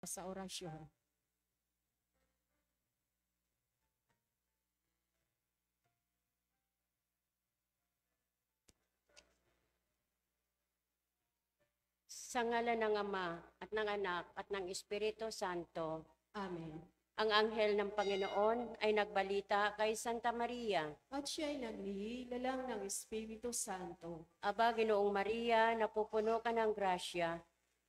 sa orasyon. Sa ngalan ng Ama at ng Anak at ng Espiritu Santo. Amen. Ang anghel ng Panginoon ay nagbalita kay Santa Maria. At siya'y naglililalang ng Espiritu Santo. Aba, Ginoong Maria, napupuno ka ng grasya.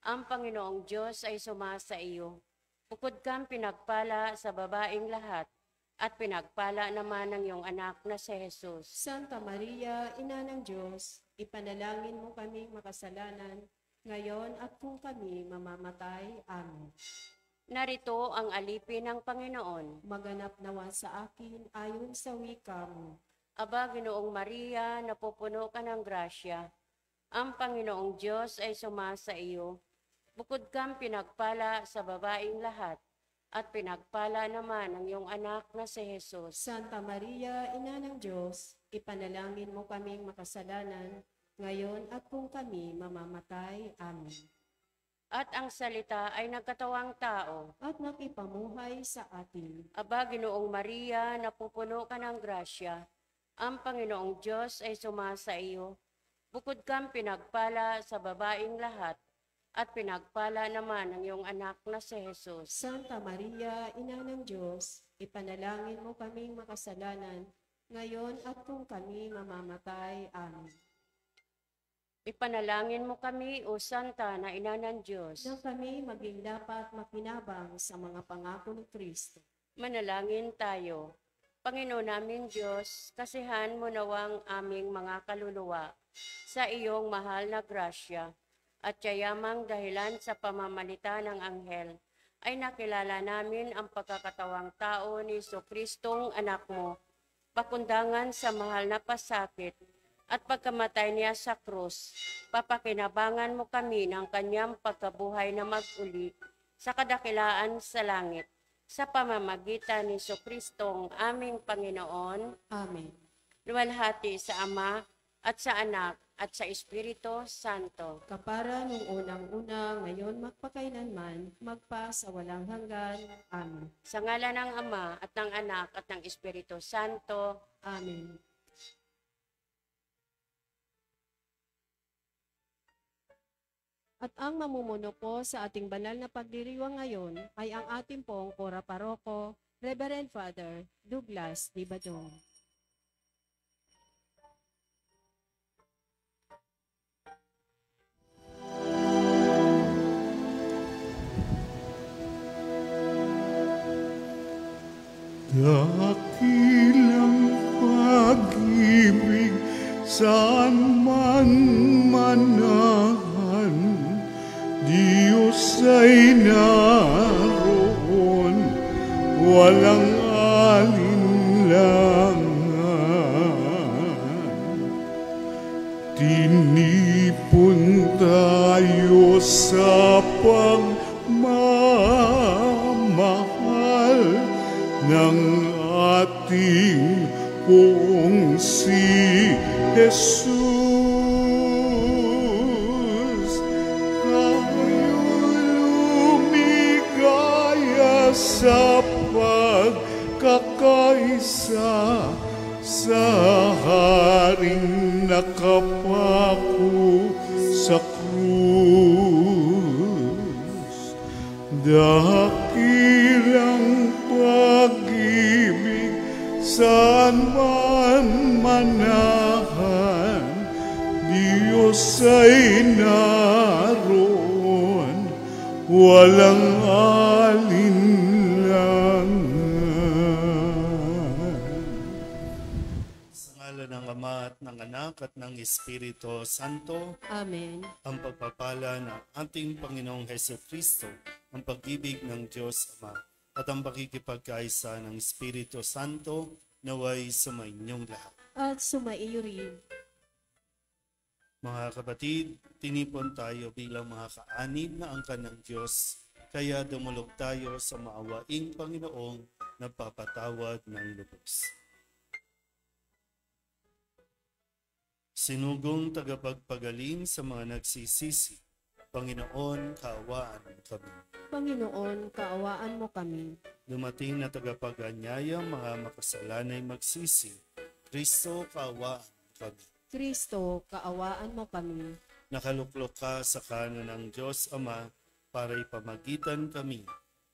Ang Panginoong Diyos ay sumasa iyo. Bukod kang pinagpala sa babaeng lahat, at pinagpala naman ng iyong anak na si Jesus. Santa Maria, Ina ng Diyos, ipanalangin mo kaming makasalanan, ngayon at kung kami mamamatay. Amen. Narito ang alipin ng Panginoon. Maganap nawa sa akin ayon sa wika mo. Aba, Ginoong Maria, napupuno ka ng grasya. Ang Panginoong Diyos ay sumasa iyo. Bukod kang pinagpala sa babaeng lahat, at pinagpala naman ang iyong anak na si Jesus. Santa Maria, Ina ng Diyos, ipanalangin mo kaming makasalanan, ngayon at kung kami mamamatay. Amen. At ang salita ay nagkatawang tao. At nakipamuhay sa atin. Aba, Ginoong Maria, napupuno ka ng grasya. Ang Panginoong Diyos ay sumasa iyo. Bukod kang pinagpala sa babaeng lahat, at pinagpala naman ang iyong anak na si Jesus. Santa Maria, Ina ng Diyos, ipanalangin mo kaming makasalanan, ngayon at kung kami mamamatay. Amen. Ipanalangin mo kami, O Santa na Ina ng Diyos, Na kami maging dapat makinabang sa mga pangako ni Kristo. manalangin tayo. Panginoon namin Diyos, kasihan mo nawang aming mga kaluluwa sa iyong mahal na grasya, at yayamang dahilan sa pamamalita ng anghel, ay nakilala namin ang pagkakatawang tao ni Jesucristong anak mo, pakundangan sa mahal na pasakit, at pagkamatay niya sa krus, papakinabangan mo kami ng kanyang pagkabuhay na mag-uli sa kadakilaan sa langit, sa pamamagitan ni Jesucristong aming Panginoon. Amen. Luwalhati sa Ama at sa Anak at sa Espiritu Santo. Kapara nung unang-una, ngayon magpakailanman, magpa sa walang hanggan. Amen. Sa ngalan ng Ama at ng Anak at ng Espiritu Santo. Amen. At ang mamumuno po sa ating banal na pagdiriwang ngayon ay ang ating pong Kora Paroko, Reverend Father Douglas Dibadong. Dakilang pag-ibig saan man manahan, Diyos ay naroon, walang alinlangan. Tinipon tayo sa pagmamahal ng ating Poong si Jesus. Kayo'y lumigaya sa pagkakaisa sa haring nakapako sa krus. Dakilang pag-ibig saan man manahan, Diyos ay naroon, walang alinlangan. Sa ngalan ng Ama at ng Anak at ng Espiritu Santo, Amen. ang pagpapala ng ating Panginoong Jesucristo, ang pag-ibig ng Diyos Ama, at ang pakikipagkaisa ng Espiritu Santo naway sumainyong lahat. At sumaiyo rin. Mga kapatid, tinipon tayo bilang mga kaanib na angkan ng Diyos, kaya dumulog tayo sa maawaing Panginoong nagpapatawad ng lubos. Sinugong tagapagpagaling sa mga nagsisisi, Panginoon, kaawaan mo kami. Panginoon, kaawaan mo kami. Dumating na tagapag-anyaya, mga makasalanay magsisi. Kristo, kaawaan mo kami. Kristo, kaawaan mo kami. Nakaluklok ka sa kanan ng Diyos Ama para ipamagitan kami.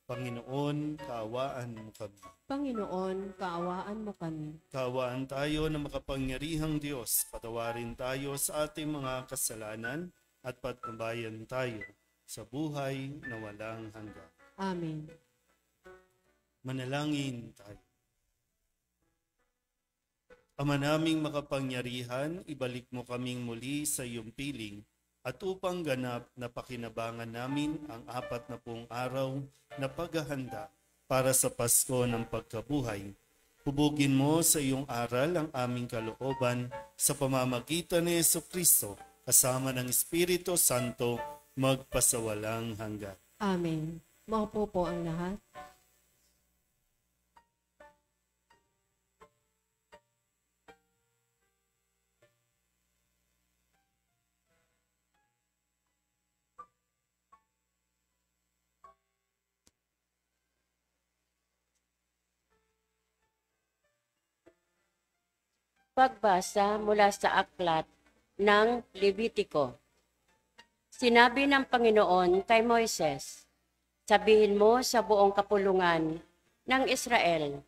Panginoon, kaawaan mo kami. Panginoon, kaawaan mo kami. Kaawaan tayo na makapangyarihang Diyos. Patawarin tayo sa ating mga kasalanan at patnubayan tayo sa buhay na walang hanggan. Amen. Manalangin tayo. Ama naming makapangyarihan, ibalik mo kaming muli sa iyong piling at upang ganap na pakinabangan namin ang 40 araw na paghahanda para sa Pasko ng pagkabuhay. Hubugin mo sa iyong aral ang aming kalooban sa pamamagitan ni Jesucristo kasama ng Espiritu Santo magpasawalang hanggan. Amen. Maupo po ang lahat. Pagbasa mula sa aklat ng Levitiko. Sinabi ng Panginoon kay Moises, sabihin mo sa buong kapulungan ng Israel,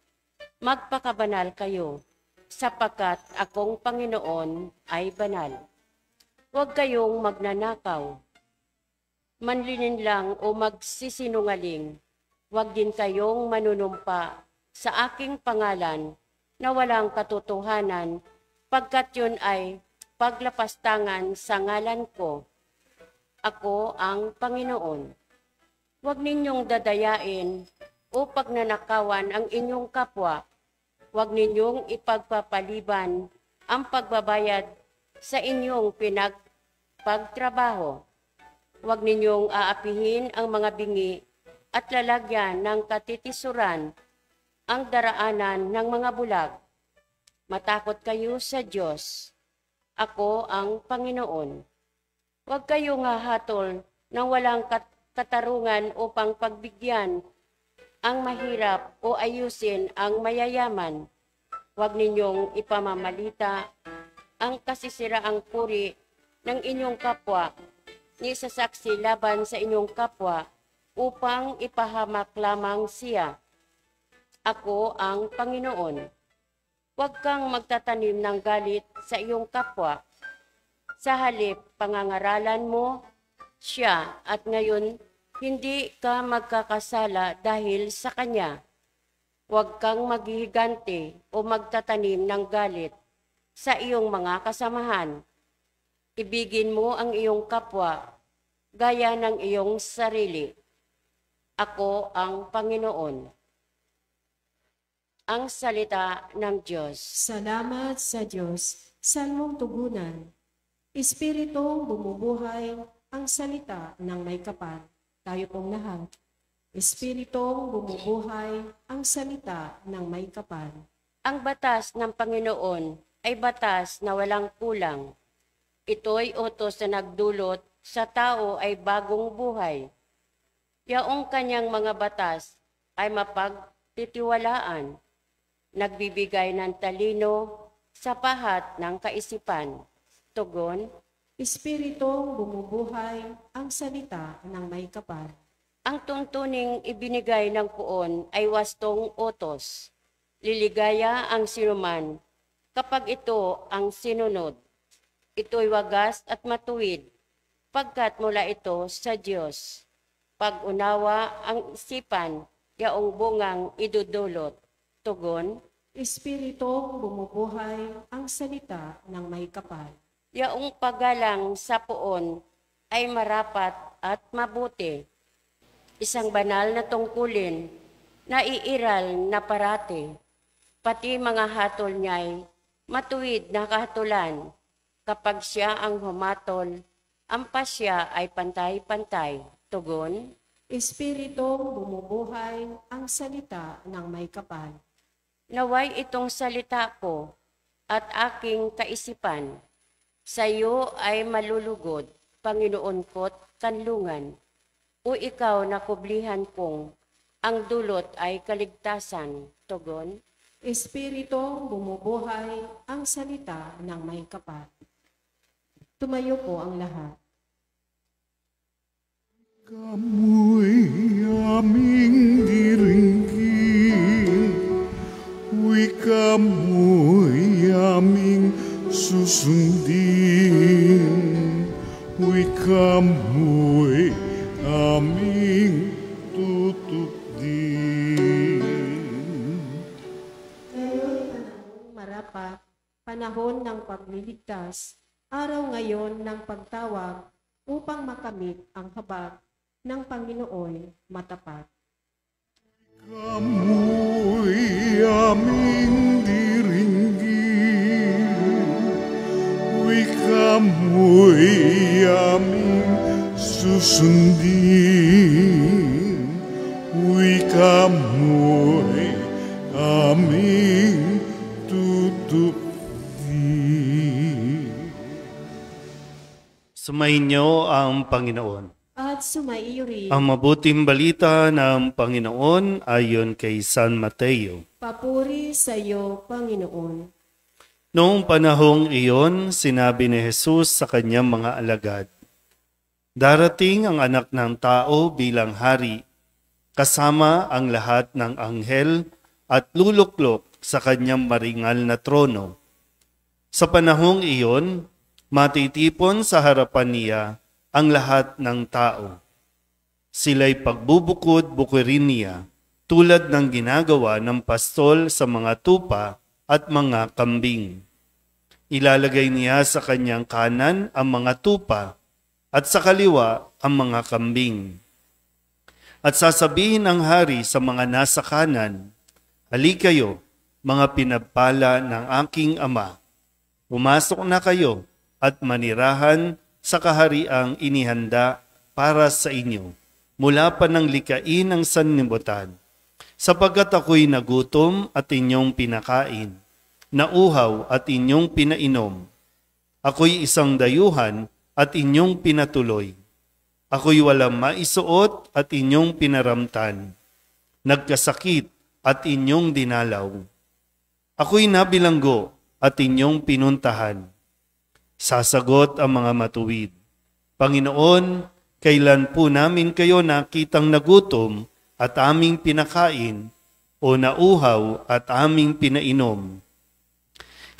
magpakabanal kayo, sapagkat akong Panginoon ay banal. Huwag kayong magnanakaw, manlilinlang o magsisinungaling. Huwag din kayong manunumpa sa aking pangalan na walang katotohanan, pagkat yun ay paglapastangan sa ngalan ko. Ako ang Panginoon. Huwag ninyong dadayain o pagnanakawan ang inyong kapwa. Huwag ninyong ipagpapaliban ang pagbabayad sa inyong pinagpagtrabaho. Huwag ninyong aapihin ang mga bingi at lalagyan ng katitisuran ang daraanan ng mga bulag. Matakot kayo sa Diyos. Ako ang Panginoon. Huwag kayong hahatol ng walang katarungan upang pagbigyan ang mahirap o ayusin ang mayayaman. Huwag ninyong ipamamalita ang kasisiraang puri ng inyong kapwa, ni sasaksi laban sa inyong kapwa upang ipahamak lamang siya. Ako ang Panginoon. Huwag kang magtatanim ng galit sa iyong kapwa. Sa halip, pangangaralan mo siya at ngayon hindi ka magkakasala dahil sa kanya. Huwag kang maghihigante o magtatanim ng galit sa iyong mga kasamahan. Ibigin mo ang iyong kapwa gaya ng iyong sarili. Ako ang Panginoon. Ang salita ng Diyos. Salamat sa Diyos. Salmong tugunan. Espiritong bumubuhay ang salita ng may kapal. Tayo pong lahat. Espiritong bumubuhay ang salita ng may kapal. Ang batas ng Panginoon ay batas na walang kulang. Ito'y utos na nagdulot sa tao ay bagong buhay. Yaong kanyang mga batas ay mapagtitiwalaan, nagbibigay ng talino sa pahat ng kaisipan. Tugon, Espiritong bumubuhay ang salita ng may kapal. ang tuntuning ibinigay ng puon ay wastong utos. Liligaya ang sinuman kapag ito ang sinunod. Ito'y wagas at matuwid, pagkat mula ito sa Diyos. Pag-unawa ang isipan, yaong bungang idudulot. Tugon, Espiritong bumubuhay ang salita ng may kapal. yaong paggalang sa puon ay marapat at mabuti. Isang banal na tungkulin na iiral na parati. Pati mga hatol niya'y matuwid na kahatulan. Kapag siya ang humatol, ang pasya ay pantay-pantay. Tugon, Espiritong bumubuhay ang salita ng may kapal. naway itong salita ko at aking kaisipan sa iyo ay malulugod Panginoon ko't kanlungan. O ikaw na kublihan kong, ang dulot ay kaligtasan. Tugon, Espiritong bumubuhay ang salita ng may kapal. Tumayo po ang lahat. Kamu'y aming diringgin, uy kamu'y aming susundin, uy kamu'y aming tutupdin. Ngayon panahong marapat, panahon ng pagliligtas, araw ngayon ng pagtawag upang makamit ang habag ng Panginoon matapat. Kamu'y aming diringgin, uy kamu'y aming susundin, uy kamu'y aming tutupdin. Sumainyo ang Panginoon. At sumaiyo rin, Ang mabuting balita ng Panginoon ayon kay San Mateo. papuri sa iyo, Panginoon. Noong panahong iyon, sinabi ni Jesus sa kanyang mga alagad, "Darating ang anak ng tao bilang hari, kasama ang lahat ng anghel at luluklok sa kanyang maringal na trono. Sa panahong iyon, matitipon sa harapan niya ang lahat ng tao. Sila'y pagbubukod-bukirin niya tulad ng ginagawa ng pastol sa mga tupa at mga kambing. Ilalagay niya sa kanyang kanan ang mga tupa at sa kaliwa ang mga kambing. At sasabihin ng hari sa mga nasa kanan, 'Halika kayo, mga pinagpala ng aking ama. Pumasok na kayo at manirahan sa kahariang inihanda para sa inyo mula pa ng likain ng sanlibutan. Sapagkat ako'y nagutom at inyong pinakain, nauhaw at inyong pinainom. Ako'y isang dayuhan at inyong pinatuloy. Ako'y walang maisuot at inyong pinaramtan. Nagkasakit at inyong dinalaw. Ako'y nabilanggo at inyong pinuntahan." Sasagot ang mga matuwid, "Panginoon, kailan po namin kayo nakitang nagutom at aming pinakain o nauhaw at aming pinainom?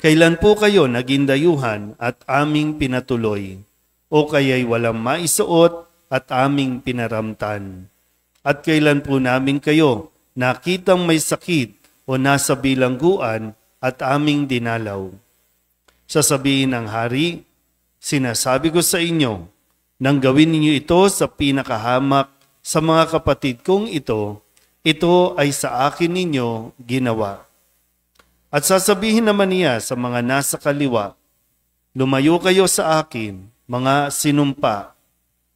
Kailan po kayo naging dayuhan at aming pinatuloy o kaya'y walang maisuot at aming pinaramtan? At kailan po namin kayo nakitang may sakit o nasa bilangguan at aming dinalaw?" Sasabihin ng hari, "Sinasabi ko sa inyo, nang gawin ninyo ito sa pinakahamak sa mga kapatid kong ito ay sa akin ninyo ginawa." At sasabihin naman niya sa mga nasa kaliwa, "Lumayo kayo sa akin, mga sinumpa.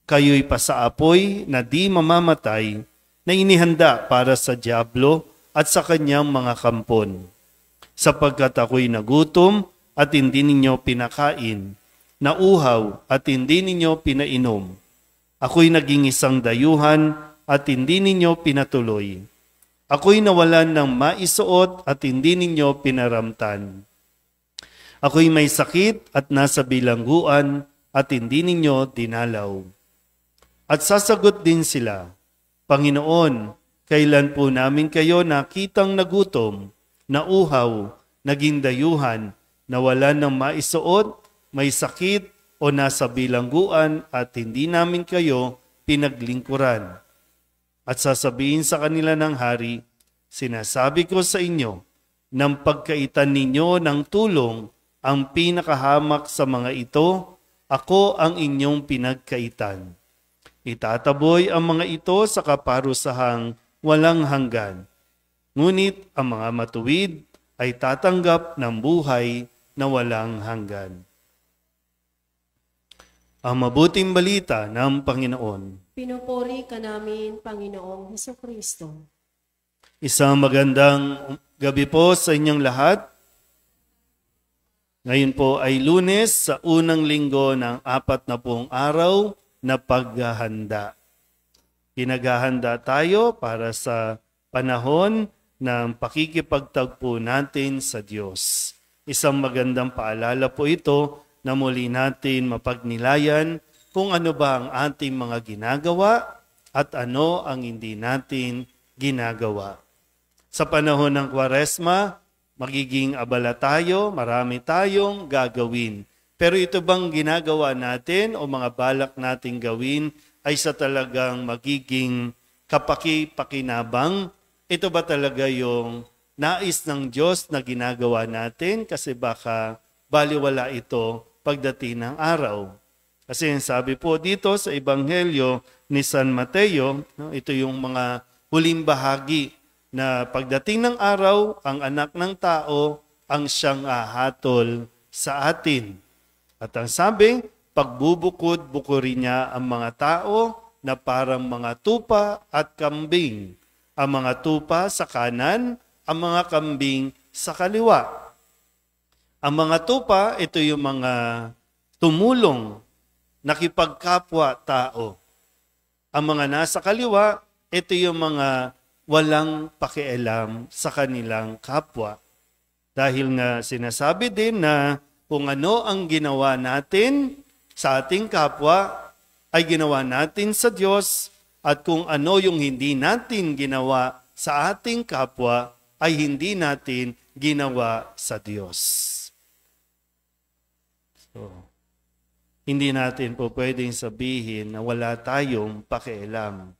Kayo'y pasaapoy na di mamamatay na inihanda para sa dyablo at sa kanyang mga kampon. Sapagkat ako'y nagutom at hindi ninyo pinakain, nauhaw at hindi ninyo pinainom. Ako'y naging isang dayuhan at hindi ninyo pinatuloy. Ako'y nawalan ng maisuot at hindi ninyo pinaramtan. Ako'y may sakit at nasa bilangguan at hindi ninyo dinalaw." At sasagot din sila, "Panginoon, kailan po namin kayo nakitang nagutom, nauhaw, naging dayuhan, nawalan ng maisuot, may sakit o nasa bilangguan at hindi namin kayo pinaglingkuran?" At sasabihin sa kanila ng hari, "Sinasabi ko sa inyo, ng pagkaitan ninyo ng tulong ang pinakahamak sa mga ito, ako ang inyong pinagkaitan. Itataboy ang mga ito sa kaparusahang walang hanggan. Ngunit ang mga matuwid ay tatanggap ng buhay na walang hanggan." Ang mabuting balita ng Panginoon. Pinupuri ka namin, Panginoong Hesukristo. Isang magandang gabi po sa inyong lahat. Ngayon po ay Lunes sa unang linggo ng 40 araw na paghahanda. Pinaghahanda tayo para sa panahon ng pakikipagtagpo natin sa Diyos. Isang magandang paalala po ito na muli natin mapagnilayan kung ano ba ang ating mga ginagawa at ano ang hindi natin ginagawa. Sa panahon ng Kwaresma, magiging abala tayo, marami tayong gagawin. Pero ito bang ginagawa natin o mga balak nating gawin ay sa talagang magiging kapaki-pakinabang? Ito ba talaga yung nais ng Diyos na ginagawa natin? Kasi baka baliwala ito pagdating ng araw. Kasi sabi po dito sa Ebanghelyo ni San Mateo, ito yung mga huling bahagi na pagdating ng araw, ang anak ng tao ang siyang ahatol sa atin. At ang sabi, pagbubukod-bukurin niya ang mga tao na parang mga tupa at kambing. Ang mga tupa sa kanan, ang mga kambing sa kaliwa. Ang mga tupa, ito yung mga tumulong, nakipagkapwa tao. Ang mga nasa kaliwa, ito yung mga walang pakialam sa kanilang kapwa. Dahil nga sinasabi din na kung ano ang ginawa natin sa ating kapwa ay ginawa natin sa Diyos at kung ano yung hindi natin ginawa sa ating kapwa ay hindi natin ginawa sa Diyos. So, hindi natin po pwedeng sabihin na wala tayong pakialam.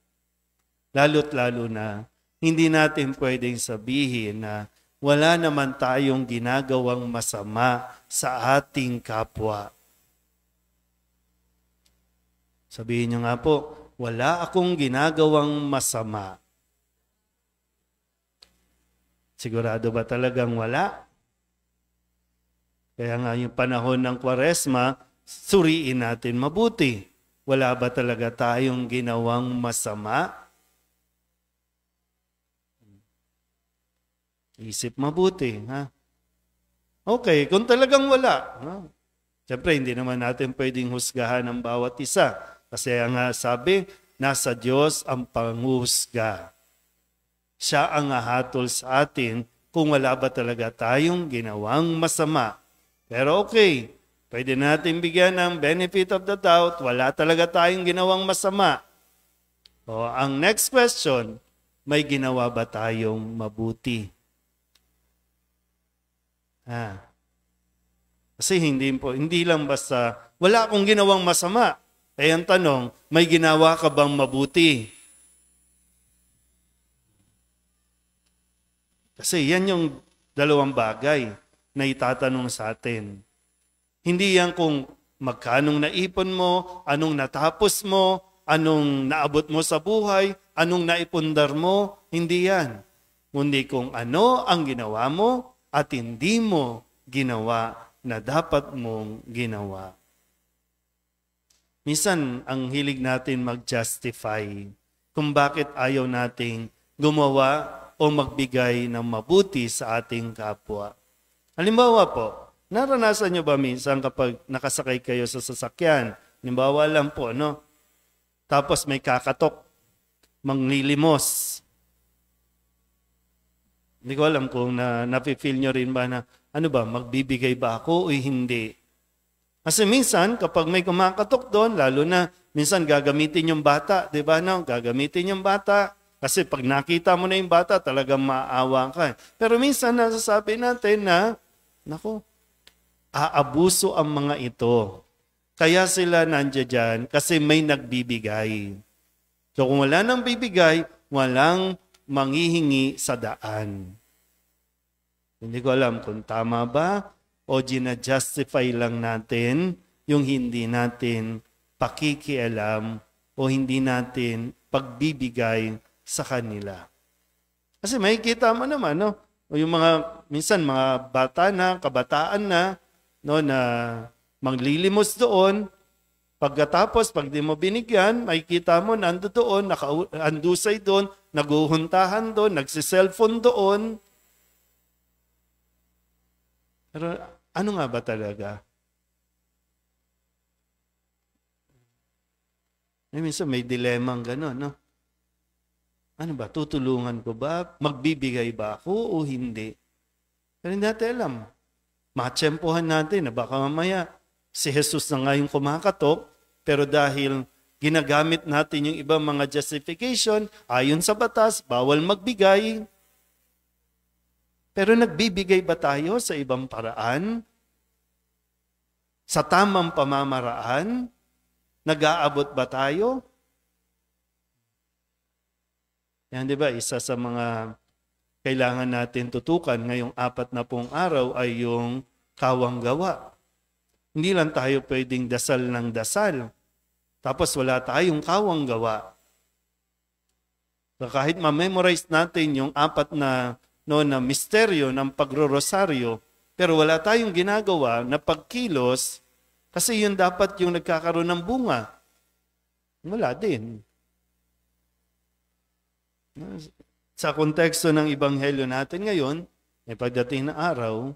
Lalo't lalo na hindi natin pwedeng sabihin na wala naman tayong ginagawang masama sa ating kapwa. Sabihin niyo nga po, wala akong ginagawang masama. Sigurado ba talagang wala? Kaya nga yung panahon ng Kwaresma, suriin natin mabuti. Wala ba talaga tayong ginawang masama? Isip mabuti, ha? Okay, kung talagang wala, siyempre hindi naman natin pwedeng husgahan ang bawat isa. Kasi ang sabi, nasa Diyos ang panghusga. Siya ang hahatol sa atin kung wala ba talaga tayong ginawang masama. Pero okay, pwede natin bigyan ng benefit of the doubt, wala talaga tayong ginawang masama. O, ang next question, may ginawa ba tayong mabuti? Kasi hindi lang basta, wala akong ginawang masama. Kaya ang tanong, may ginawa ka bang mabuti? Kasi yan yung dalawang bagay na itatanong sa atin. Hindi yan kung magkanong naipon mo, anong natapos mo, anong naabot mo sa buhay, anong naipundar mo, hindi yan. Kundi kung ano ang ginawa mo, at hindi mo ginawa na dapat mong ginawa. Minsan, ang hilig natin mag-justify kung bakit ayaw nating gumawa o magbigay ng mabuti sa ating kapwa. Halimbawa po, naranasan nyo ba minsan kapag nakasakay kayo sa sasakyan? Halimbawa lang po, no? Tapos may kakatok, manglilimos. Hindi ko alam kung nafe-feel nyo rin ba na, magbibigay ba ako o hindi? Kasi minsan, kapag may kumakatok doon, lalo na, minsan gagamitin yung bata, di ba? No? Gagamitin yung bata. Kasi pag nakita mo na yung bata, talagang maawa ka. Pero minsan, nasasabi natin na, aabuso ang mga ito. Kaya sila nandiyan dyan kasi may nagbibigay. So kung wala nang bibigay, walang manghihingi sa daan. Hindi ko alam kung tama ba o gina-justify lang natin yung hindi natin pakikialam o hindi natin pagbibigay sa kanila. Kasi makikita mo naman, no? O yung minsan mga bata na, kabataan na, no, na maglilimos doon. Pagkatapos, pag di mo binigyan, makikita mo nando doon, nakaandusay doon, naguhuntahan doon, nagsiselfone doon. Pero Ano nga ba talaga? Minsan may dilemang gano'n, no? Ano ba, tutulungan ko ba? Magbibigay ba ako o hindi? Pero hindi natin alam. Matsempohan natin na baka mamaya si Jesus na nga yung kumakatok, pero dahil ginagamit natin yung ibang mga justification, ayon sa batas, bawal magbigay. Pero nagbibigay ba tayo sa ibang paraan? Sa tamang pamamaraan? Nag-aabot ba tayo? Yan, di ba? Isa sa mga kailangan natin tutukan ngayong 40 araw ay yung kawanggawa. Hindi lang tayo pwedeng dasal ng dasal. Tapos wala tayong kawanggawa. So kahit ma-memorize natin yung 4 na misteryo ng pagro-rosaryo, pero wala tayong ginagawa na pagkilos, kasi yun dapat yung nagkakaroon ng bunga. Wala din. Sa konteksto ng Ebanghelyo natin ngayon, may pagdating na araw,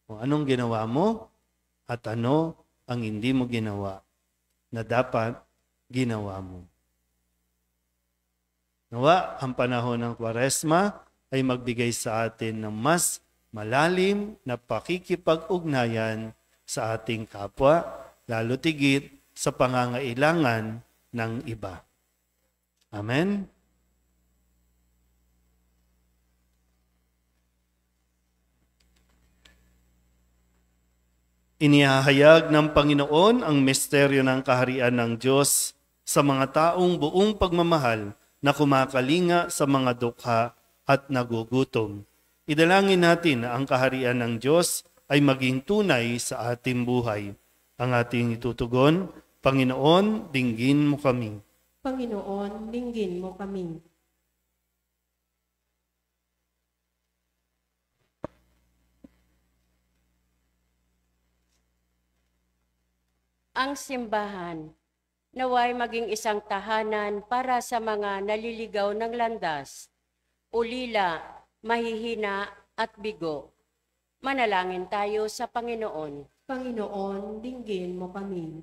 kung anong ginawa mo at ano ang hindi mo ginawa na dapat ginawa mo. Nawa, ang panahon ng Kwaresma ay magbigay sa atin ng mas malalim na pakikipag-ugnayan sa ating kapwa, lalo tigit sa pangangailangan ng iba. Amen? Inihahayag ng Panginoon ang misteryo ng kaharian ng Diyos sa mga taong buong pagmamahal na kumakalinga sa mga dukha at nagugutom. Idalangin natin na ang kaharian ng Diyos ay maging tunay sa ating buhay. Ang ating itutugon, Panginoon, dinggin mo kami. Panginoon, dinggin mo kami. Ang simbahan, naway maging isang tahanan para sa mga naliligaw ng landas, ulila, mahihina at bigo. Manalangin tayo sa Panginoon. Panginoon, dinggin mo kami.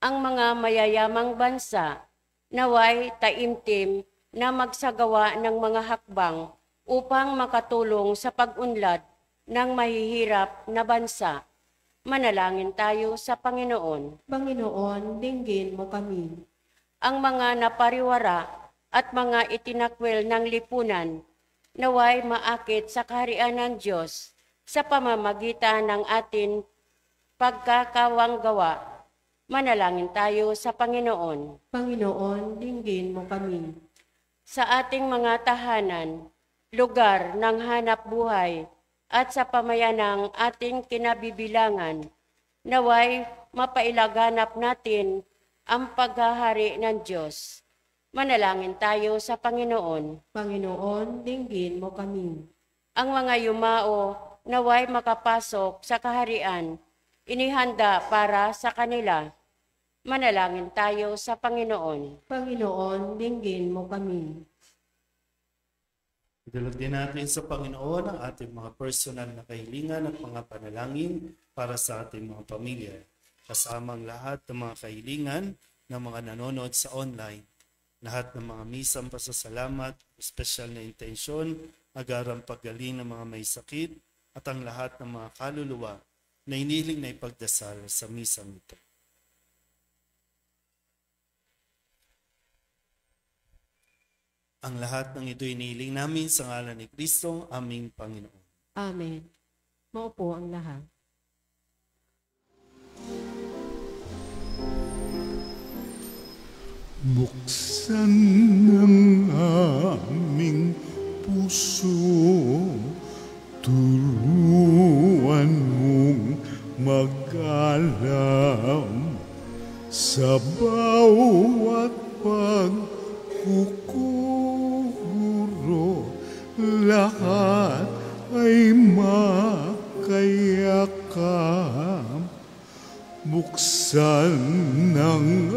Ang mga mayayamang bansa, naway taimtim na magsagawa ng mga hakbang upang makatulong sa pag-unlad ng mahihirap na bansa. Manalangin tayo sa Panginoon. Panginoon, dinggin mo kami. Ang mga napariwara at mga itinakwil ng lipunan, naway maakit sa kaharian ng Diyos sa pamamagitan ng atin pagkakawanggawa. Manalangin tayo sa Panginoon. Panginoon, dinggin mo kami. Sa ating mga tahanan, lugar ng hanap buhay, at sa pamayanang ating kinabibilangan, naway mapailaganap natin ang paghahari ng Diyos. Manalangin tayo sa Panginoon. Panginoon, dinggin mo kami. Ang mga yumao, naway makapasok sa kaharian, inihanda para sa kanila. Manalangin tayo sa Panginoon. Panginoon, dinggin mo kami. Idalog din natin sa Panginoon ang ating mga personal na kahilingan at mga panalangin para sa ating mga pamilya. Kasama ang lahat ng mga kahilingan ng mga nanonood sa online. Lahat ng mga misang pasasalamat, espesyal na intensyon, agarang paggaling ng mga may sakit, at ang lahat ng mga kaluluwa na iniling na ipagdasal sa misang ito. Ang lahat ng ito iniling namin sa ngalan ni Kristo, aming Panginoon. Amen. Maupo ang lahat. Buksan ng aming puso, turuan mong mag-alam sa bawat pagkukuro, lahat ay makayakap. Buksan ng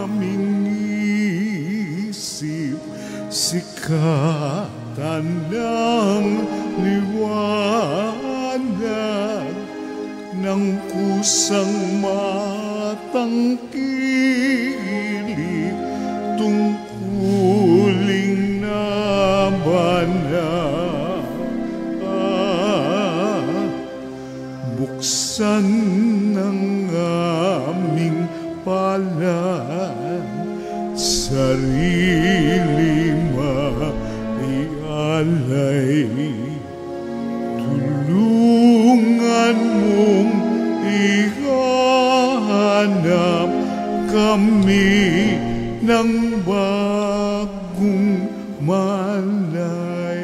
aming isip, sikatan ng liwanag, ng kusang matangkilik tungkuling naman na buksan ng aming palad, sarili maialay. Tulungan mong ihanap kami ng bagong malay.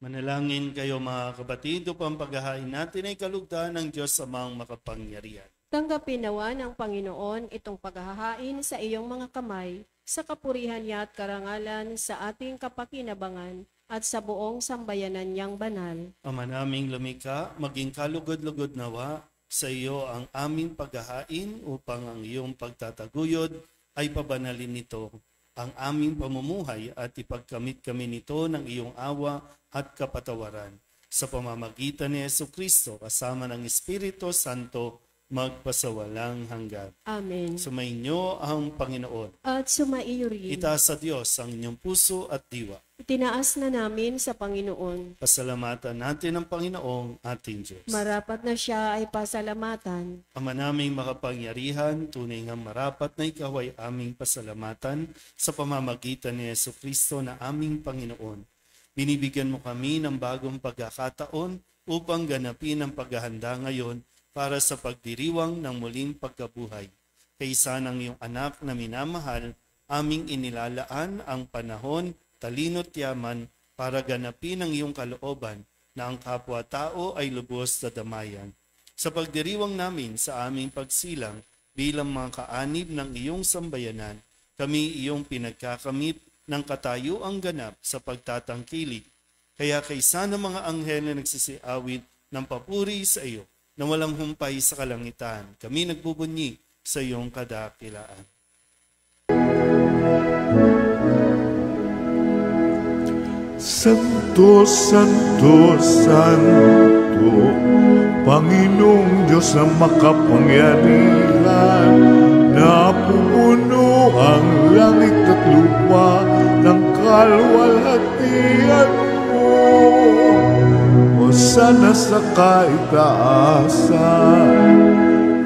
Manalangin kayo mga kapatid upang paghahain natin ay kalugdan ng Diyos Amang makapangyarihan. Tanggapin nawa ng Panginoon itong paghahain sa iyong mga kamay, sa kapurihan niya at karangalan sa ating kapakinabangan at sa buong sambayanan niyang banal. Ama naming lumikha, maging kalugod-lugod nawa sa iyo ang aming paghahain upang ang iyong pagtataguyod ay pabanalin nito ang aming pamumuhay at ipagkamit kami nito ng iyong awa at kapatawaran. Sa pamamagitan ni Jesucristo kasama ng Espiritu Santo, magpasawalang hanggan. Amen. Sumainyo ang Panginoon. At sumaiyo rin. Itaas sa Diyos ang inyong puso at diwa. Itinaas na namin sa Panginoon. Pasalamatan natin ang Panginoong ating Diyos. Marapat na siya ay pasalamatan. Ama naming makapangyarihan, tunay nga marapat na ikaw ay aming pasalamatan sa pamamagitan ni Jesucristo na aming Panginoon. Binibigyan mo kami ng bagong pagkakataon upang ganapin ang paghahanda ngayon para sa pagdiriwang ng muling pagkabuhay. Kaysa ng iyong anak na minamahal, aming inilalaan ang panahon, talino't yaman para ganapin ang iyong kalooban na ang kapwa-tao ay lubos na damayan. Sa pagdiriwang namin sa aming pagsilang bilang mga kaanib ng iyong sambayanan, kami iyong pinagkakamit ng katayuang ganap sa pagtatangkilik. Kaya kaysa ng mga anghel na nagsisiawit ng papuri sa iyo, na walang humpay sa kalangitan, kami nagbubunyi sa iyong kadakilaan. Santo, Santo, Santo, Panginoong Diyos ang makapangyarihan, napupuno ang langit at lupa ng kalwalhatian mo. Hosana sa kaitaasan,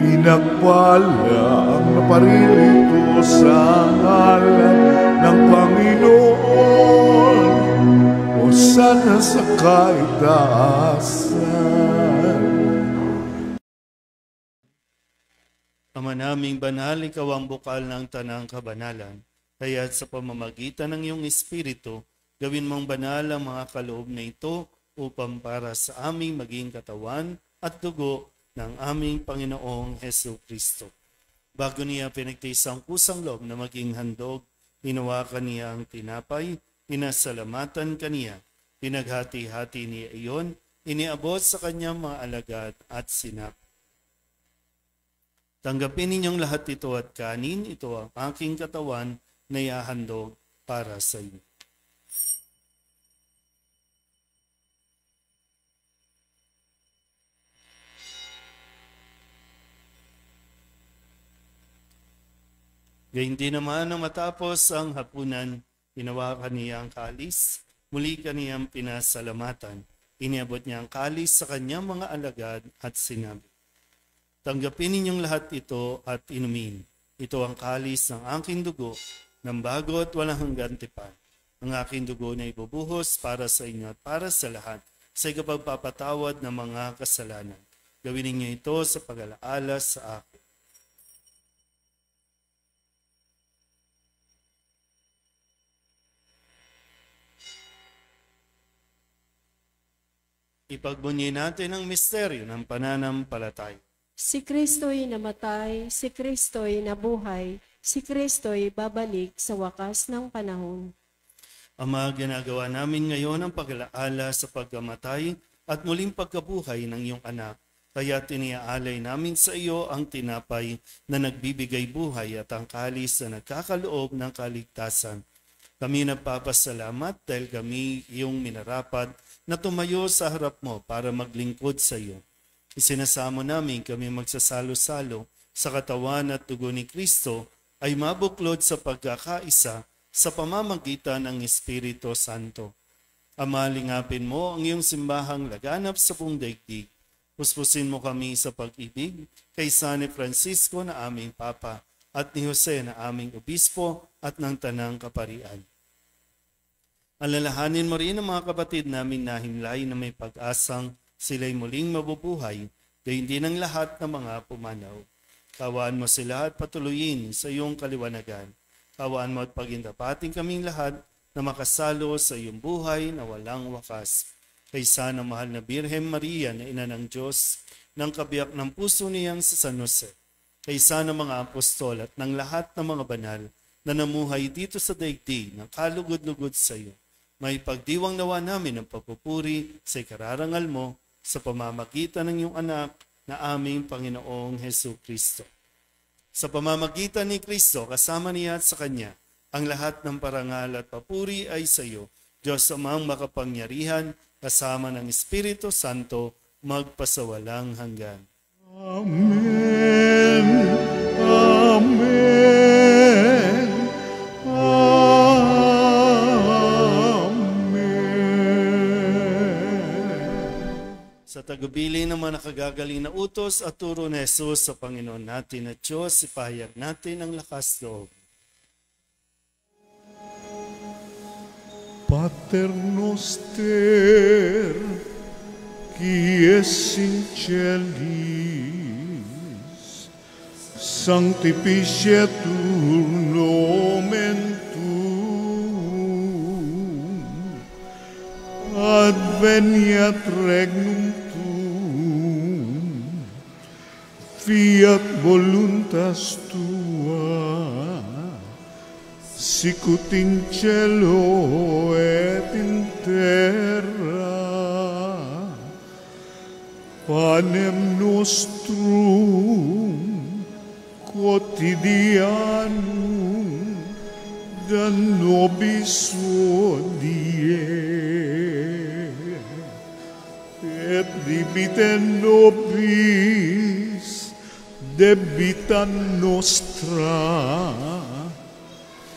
pinagpala ang naparirito sa ngalan ng Panginoon. Hosana sa kaitaasan. Ama naming banal, ikaw ang bukal ng tanang kabanalan. Kaya't sa pamamagitan ng iyong Espiritu, gawin mong banal ang mga kaloob na ito upang para sa aming maging katawan at dugo ng aming Panginoong Jesucristo. Bago niya pinagtiis ang kusang loob na maging handog, hinawakan niya ang tinapay, pinasalamatan kaniya, pinaghati-hati niya iyon, iniabot sa kanyang mga alagad at sinap. Tanggapin ninyong lahat ito at kanin, ito ang aking katawan na iahandog para sa iyo. Gayun din naman nang matapos ang hapunan, hinawakan niya ang kalis, muli kaniyang pinasalamatan. Iniabot niya ang kalis sa kanyang mga alagad at sinabi, tanggapin ninyong lahat ito at inumin. Ito ang kalis ng aking dugo, ng bago at walang hanggang tipan. Ang aking dugo na ibubuhos para sa inyo at para sa lahat, sa ikapagpapatawad ng mga kasalanan. Gawin ninyo ito sa pag-alaala sa akin. Ipagbunyi natin ang misteryo ng pananampalataya. Si Kristo'y namatay, si Kristo'y nabuhay, si Kristo'y babalik sa wakas ng panahon. Ama, ginagawa namin ngayon ang pag-alaala sa pagkamatay at muling pagkabuhay ng iyong anak. Kaya tiniaalay namin sa iyo ang tinapay na nagbibigay buhay at ang kalis na nagkakaloob ng kaligtasan. Kami nagpapasalamat dahil kami iyong minarapat na tumayo sa harap mo para maglingkod sa iyo. Isinasamo namin kami magsasalo-salo sa katawan at dugo ni Kristo ay mabuklod sa pagkakaisa sa pamamagitan ng Espiritu Santo. Ama, lingapin mo ang iyong simbahang laganap sa buong daigdig. Puspusin mo kami sa pag-ibig kay San Francisco na aming Papa at ni Jose na aming Obispo at ng Tanang Kaparian. Alalahanin mo rin ang mga kapatid namin na himlay na may pag-asang sila'y muling mabubuhay, gayon din ang lahat ng mga pumanaw. Kawaan mo sila at patuloyin sa iyong kaliwanagan. Kawaan mo at pagindapating kaming lahat na makasalo sa iyong buhay na walang wakas. Kaysa ng mahal na Birhen Maria na ina ng Diyos, ng kabiyak ng puso niyang sa San Jose, kaysa ng mga apostol at ng lahat ng mga banal na namuhay dito sa daigdig ng kalugod-lugod sa iyo, may pagdiwang nawa namin ang pagpupuri sa ikararangal mo sa pamamagitan ng iyong anak na aming Panginoong Hesu Kristo. Sa pamamagitan ni Kristo, kasama niya at sa Kanya, ang lahat ng parangal at papuri ay sa iyo, Diyos amang makapangyarihan, kasama ng Espiritu Santo, magpasawalang hanggan. Amen. Amen. Amen. Sa tagubilin ng mga nakagagaling na utos at turo ni Jesus sa Panginoon natin at Diyos, ipahayag natin ang lakas loob. Pater noster, qui es in celis, sanctificetur nomen tuum, adveniat regnum tuum, fiat voluntas tua, sicut in cielo et in terra. Panem nostrum quotidianum da nobis hodie, et dimitte nobis debita nostra,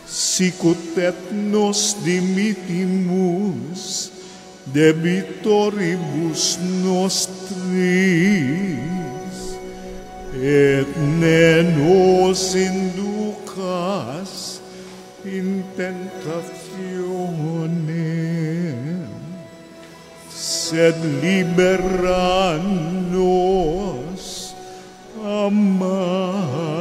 sicut et nos dimittimus debitoribus nostris, et ne nos inducas in tentationem, sed libera nos a malo.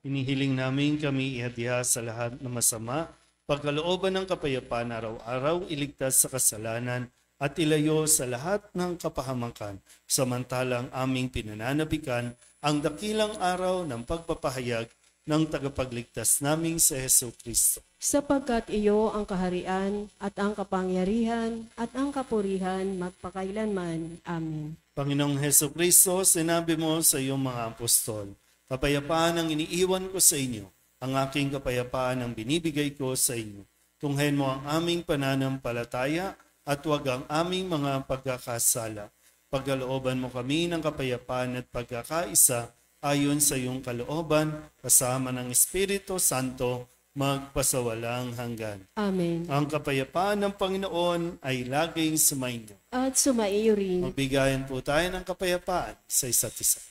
Inihiling namin kami ihadya sa lahat ng masama, pagkalooban ng kapayapaan araw-araw, iligtas sa kasalanan at ilayo sa lahat ng kapahamakan, samantalang aming pinananabikan ang dakilang araw ng pagpapahayag ng tagapagligtas naming si Hesu Kristo. Sapagkat iyo ang kaharian at ang kapangyarihan at ang kapurihan magpakailanman. Amen. Panginoong Hesu Kristo, sinabi mo sa iyong mga apostol, kapayapaan ang iniiwan ko sa inyo, ang aking kapayapaan ang binibigay ko sa inyo. Tunghayin mo ang aming pananampalataya at huwag ang aming mga pagkakasala. Pagkalooban mo kami ng kapayapaan at pagkakaisa ayon sa iyong kalooban, kasama ng Espiritu Santo, magpasawalang hanggan. Amen. Ang kapayapaan ng Panginoon ay laging sumainyo. At sumaiyo rin. Magbigayan po tayo ng kapayapaan sa isa't isa.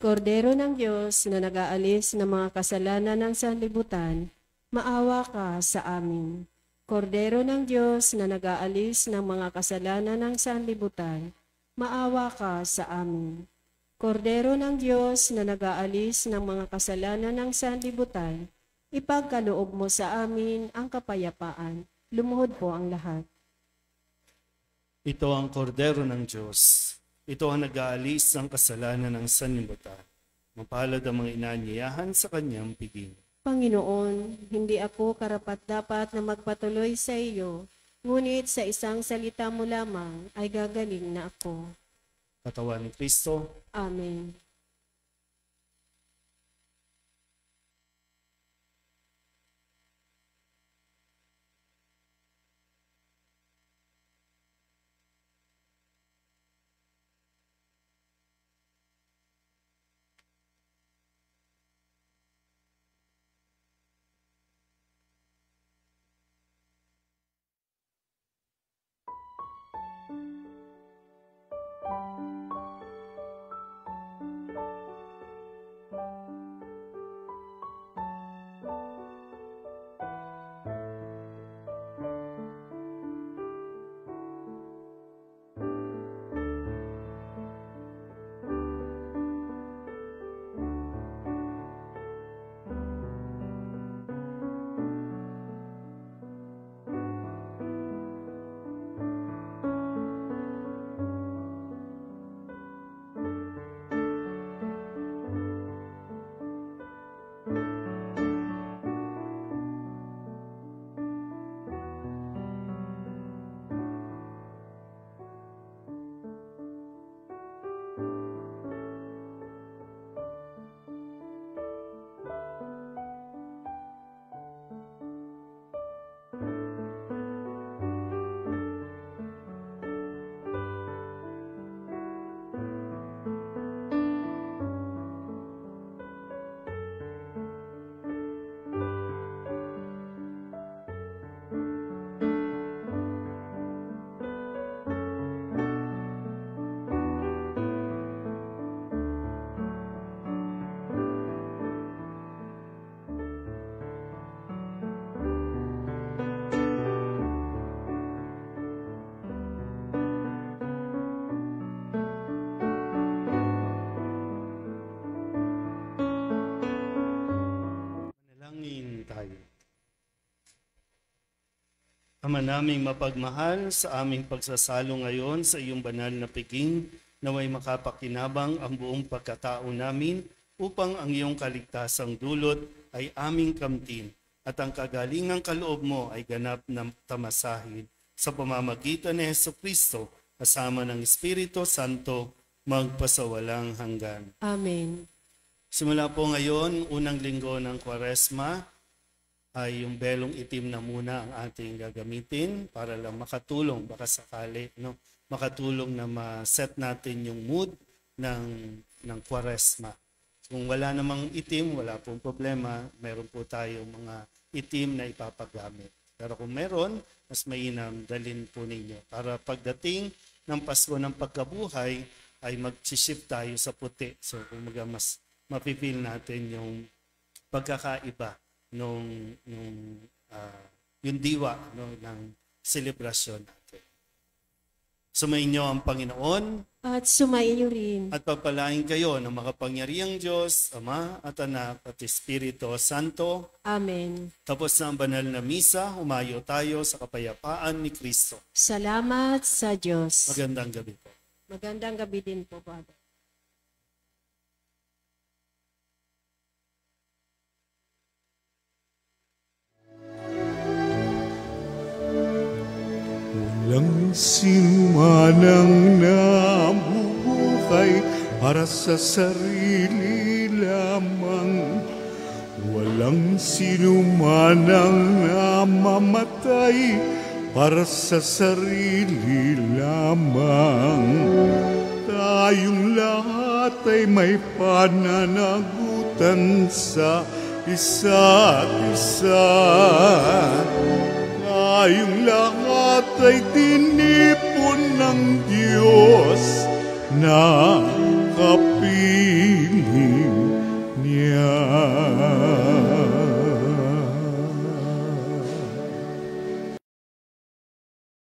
Kordero ng Diyos na nag-aalis ng mga kasalanan ng sanlibutan, maawa ka sa amin. Kordero ng Diyos na nag-aalis ng mga kasalanan ng sanlibutan, maawa ka sa amin. Kordero ng Diyos na nag-aalis ng mga kasalanan ng sanlibutan, ipagkaloob mo sa amin ang kapayapaan. Lumuhod po ang lahat. Ito ang kordero ng Diyos. Ito ang nag-aalis ng kasalanan ng sanlibutan. Mapalad ang mga inaanyayahan sa kanyang piging. Panginoon, hindi ako karapat-dapat na magpatuloy sa iyo, ngunit sa isang salita mo lamang ay gagaling na ako. Katawan ni Kristo, Amen. Ama naming mapagmahal, sa aming pagsasalo ngayon sa iyong banal na piging, naway makapakinabang ang buong pagkatao namin upang ang iyong kaligtasang dulot ay aming kamtin at ang kagalingang kaloob mo ay ganap na tamasahin sa pamamagitan ni Jesucristo kasama ng Espiritu Santo magpasawalang hanggan. Amen. Simula po ngayon, unang linggo ng Kwaresma, ay yung belong itim na muna ang ating gagamitin para lang makatulong, baka sakali, no? Makatulong na ma-set natin yung mood ng Kwaresma. Kung wala namang itim, wala pong problema, meron po tayong mga itim na ipapagamit. Pero kung meron, mas mainam dalhin po ninyo para pagdating ng Pasko ng Pagkabuhay ay mag-shift tayo sa puti. So kung mas mapipil natin yung pagkakaiba yung diwa ng selebrasyon natin. Sumainyo ang Panginoon At sumainyo rin. at pagpalain kayo ng makapangyarihang Diyos, Ama at Anak at Espiritu Santo. Amen. Tapos na ang banal na misa, humayo tayo sa kapayapaan ni Kristo. Salamat sa Diyos. Magandang gabi po. Magandang gabi din po, Father. Walang sinumanang nabubuhay para sa sarili lamang. Walang sinumanang namamatay para sa sarili lamang. Tayong lahat ay may pananagutan sa isa't isa. Tayong lahat ay tinipon ng Diyos na kapiling.